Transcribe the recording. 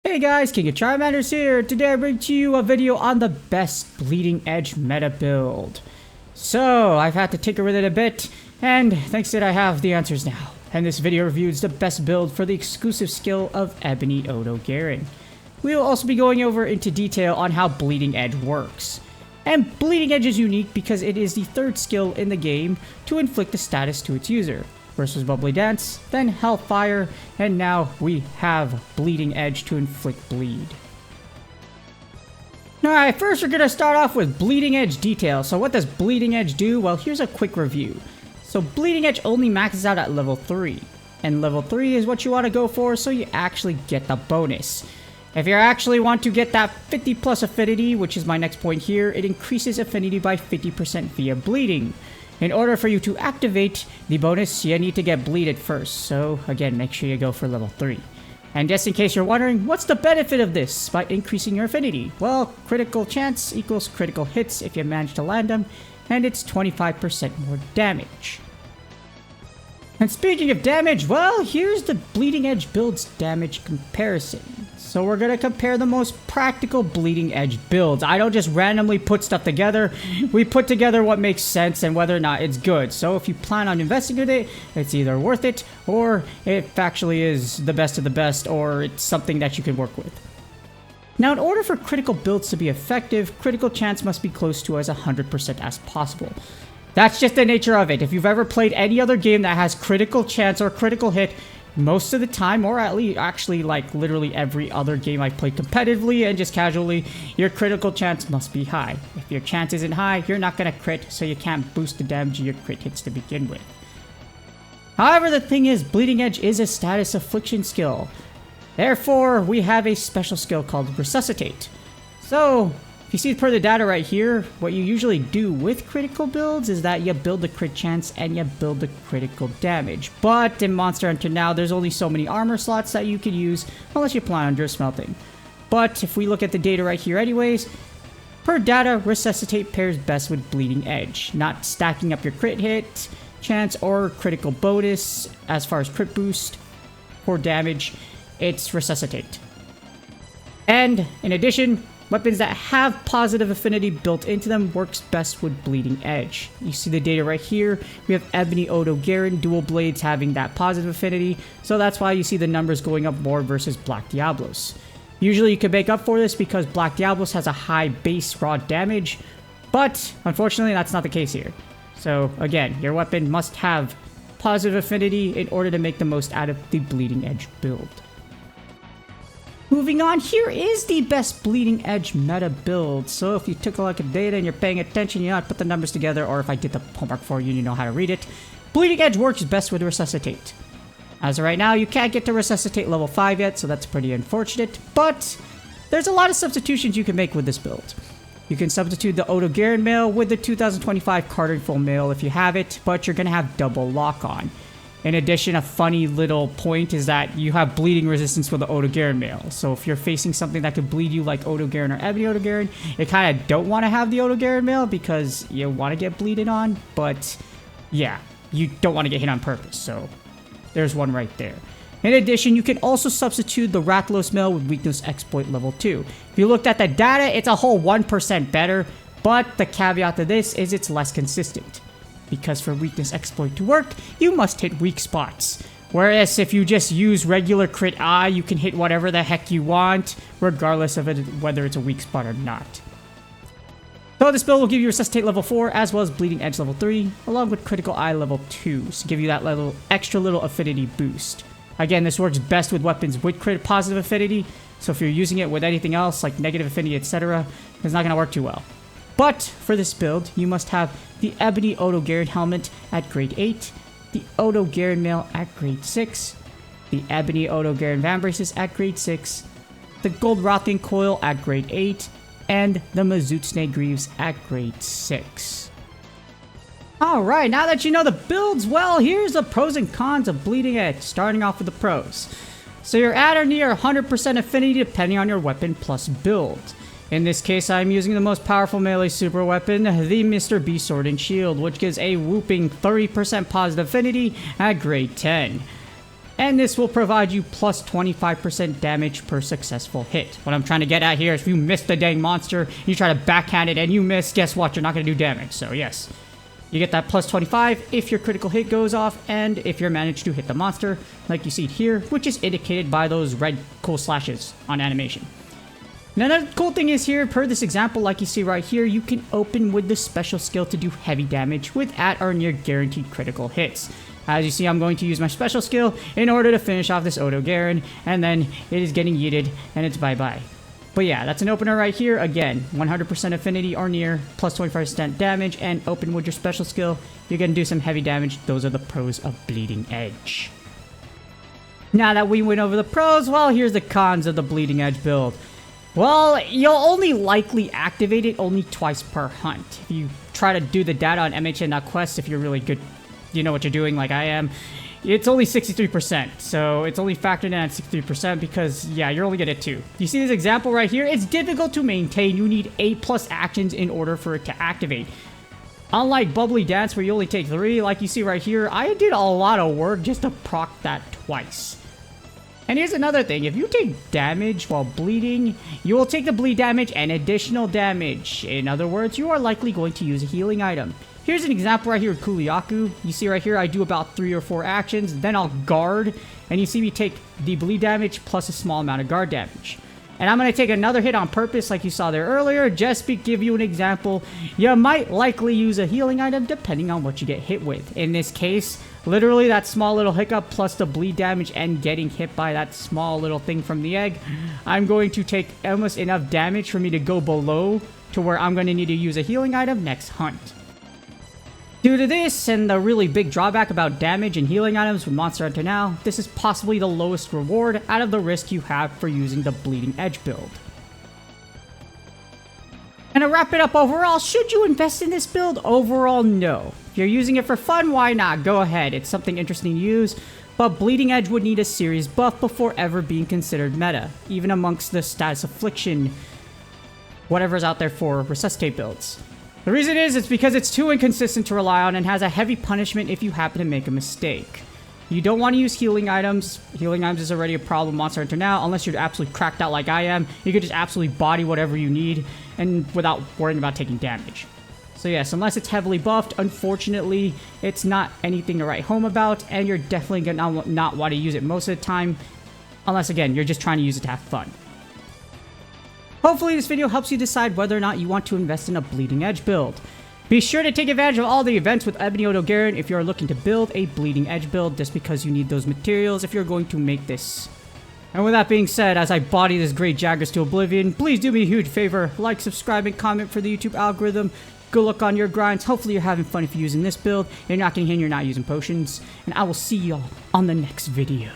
Hey guys, King of Charmanders here. Today I bring to you a video on the best Bleeding Edge meta build. So, I've had to tinker with it a bit, and thanks to it I have the answers now. And this video reviews the best build for the exclusive skill of Ebony Odogaron. We will also be going over into detail on how Bleeding Edge works. And Bleeding Edge is unique because it is the third skill in the game to inflict a status to its user. First was Bubbly Dance, then Hellfire, and now we have Bleeding Edge to inflict bleed. Alright, first we're going to start off with Bleeding Edge details. So what does Bleeding Edge do? Well, here's a quick review. So Bleeding Edge only maxes out at level 3. And level 3 is what you want to go for so you actually get the bonus. If you actually want to get that 50 plus affinity, which is my next point here, it increases affinity by 50% via bleeding. In order for you to activate the bonus, you need to get bleeded first. So again, make sure you go for level 3. And just in case you're wondering, what's the benefit of this by increasing your affinity? Well, critical chance equals critical hits if you manage to land them, and it's 25% more damage. And speaking of damage, well, here's the Bleeding Edge build's damage comparison. So we're going to compare the most practical Bleeding Edge builds. I don't just randomly put stuff together. We put together what makes sense and whether or not it's good. So if you plan on investing in it, it's either worth it or it actually is the best of the best or it's something that you can work with. Now, in order for critical builds to be effective, critical chance must be close to as 100% as possible. That's just the nature of it. If you've ever played any other game that has critical chance or critical hit, most of the time, or at least actually like literally every other game I've played competitively and just casually, your critical chance must be high. If your chance isn't high, you're not going to crit, so you can't boost the damage of your crit hits to begin with. However, the thing is, Bleeding Edge is a status affliction skill. Therefore, we have a special skill called Resuscitate. So, if you see per the data right here, what you usually do with critical builds is that you build the crit chance and you build the critical damage. But in Monster Hunter now, there's only so many armor slots that you can use unless you plan on Drift Smelting. But if we look at the data right here anyways, per data, Resuscitate pairs best with Bleeding Edge, not stacking up your crit hit chance or critical bonus as far as crit boost or damage. It's Resuscitate. And in addition, weapons that have positive affinity built into them works best with Bleeding Edge. You see the data right here. We have Ebony Odogaron dual blades having that positive affinity, so that's why you see the numbers going up more versus Black Diablos. Usually you can make up for this because Black Diablos has a high base raw damage, but unfortunately that's not the case here. So again, your weapon must have positive affinity in order to make the most out of the Bleeding Edge build. Moving on, here is the best Bleeding Edge meta build. So if you took a look at data and you're paying attention, you know how to put the numbers together, or if I did the homework for you and you know how to read it, Bleeding Edge works best with Resuscitate. As of right now, you can't get to Resuscitate level 5 yet, so that's pretty unfortunate, but there's a lot of substitutions you can make with this build. You can substitute the Odogaron mail with the 2025 Carter Full mail if you have it, but you're going to have double lock-on. In addition, a funny little point is that you have bleeding resistance with the Odogaron mail. So if you're facing something that could bleed you like Odogaron or Ebony Odogaron, you kind of don't want to have the Odogaron mail because you want to get bleeded on. But yeah, you don't want to get hit on purpose. So there's one right there. In addition, you can also substitute the Rathalos mail with weakness exploit level 2. If you looked at the data, it's a whole 1% better. But the caveat to this is it's less consistent. Because for weakness exploit to work, you must hit weak spots. Whereas if you just use regular crit eye, you can hit whatever the heck you want, regardless of whether it's a weak spot or not. So this build will give you Resuscitate level 4, as well as Bleeding Edge level 3, along with Critical Eye level 2, to give you that extra little affinity boost. Again, this works best with weapons with crit positive affinity, so if you're using it with anything else, like negative affinity, etc., it's not going to work too well. But for this build, you must have the Ebony Odogaron helmet at grade 8, the Odogaron mail at grade 6, the Ebony Odogaron van braces at grade 6, the Gold Rothian coil at grade 8, and the Mazutsune greaves at grade 6. Alright, now that you know the builds well, here's the pros and cons of Bleeding Edge, starting off with the pros. So you're at or near 100% affinity depending on your weapon plus build. In this case, I'm using the most powerful melee super weapon, the Mr. B Sword and Shield, which gives a whooping 30% positive affinity at grade 10. and this will provide you plus 25% damage per successful hit. What I'm trying to get at here is if you miss the dang monster, you try to backhand it and you miss, guess what? You're not going to do damage. So yes, you get that plus 25 if your critical hit goes off and if you're managed to hit the monster, like you see here, which is indicated by those red cool slashes on animation. Now, the cool thing is here, per this example, like you see right here, you can open with the special skill to do heavy damage with at or near guaranteed critical hits. As you see, I'm going to use my special skill in order to finish off this Odogaron, and then it is getting yeeted, and it's bye-bye. But yeah, that's an opener right here. Again, 100% affinity or near, plus 25% damage, and open with your special skill. You're going to do some heavy damage. Those are the pros of Bleeding Edge. Now that we went over the pros, well, here's the cons of the Bleeding Edge build. Well, you'll only likely activate it only twice per hunt. If you try to do the data on MHN.quest, if you're really good, you know what you're doing like I am, it's only 63%. So it's only factored in at 63% because, yeah, you're only getting 2. You see this example right here? It's difficult to maintain. You need 8+ actions in order for it to activate. Unlike Bubbly Dance, where you only take 3, like you see right here, I did a lot of work just to proc that twice. And here's another thing, if you take damage while bleeding, you will take the bleed damage and additional damage. In other words, you are likely going to use a healing item. Here's an example right here with Kuliaku. You see right here, I do about 3 or 4 actions, then I'll guard, and you see me take the bleed damage plus a small amount of guard damage. And I'm going to take another hit on purpose like you saw there earlier, just to give you an example. You might likely use a healing item depending on what you get hit with. In this case, literally that small little hiccup plus the bleed damage and getting hit by that small little thing from the egg, I'm going to take almost enough damage for me to go below to where I'm going to need to use a healing item next hunt. Due to this, and the really big drawback about damage and healing items with Monster Hunter Now, this is possibly the lowest reward out of the risk you have for using the Bleeding Edge build. And to wrap it up overall, should you invest in this build? Overall, no. If you're using it for fun, why not? Go ahead, it's something interesting to use, but Bleeding Edge would need a serious buff before ever being considered meta, even amongst the status affliction, whatever's out there for resuscitate builds. The reason is, it's because it's too inconsistent to rely on and has a heavy punishment if you happen to make a mistake. You don't want to use healing items. Healing items is already a problem in Monster Hunter Now, unless you're absolutely cracked out like I am. You could just absolutely body whatever you need and without worrying about taking damage. So yes, unless it's heavily buffed, unfortunately, it's not anything to write home about, and you're definitely gonna not want to use it most of the time, unless, again, you're just trying to use it to have fun. Hopefully this video helps you decide whether or not you want to invest in a Bleeding Edge build. Be sure to take advantage of all the events with Ebony Odogaron if you are looking to build a Bleeding Edge build, just because you need those materials if you're going to make this. And with that being said, as I body this great Jaggers to oblivion, please do me a huge favor, like, subscribe, and comment for the YouTube algorithm. Good luck on your grinds. Hopefully you're having fun if you're using this build, and you're not getting hit and you're not using potions. And I will see y'all on the next video.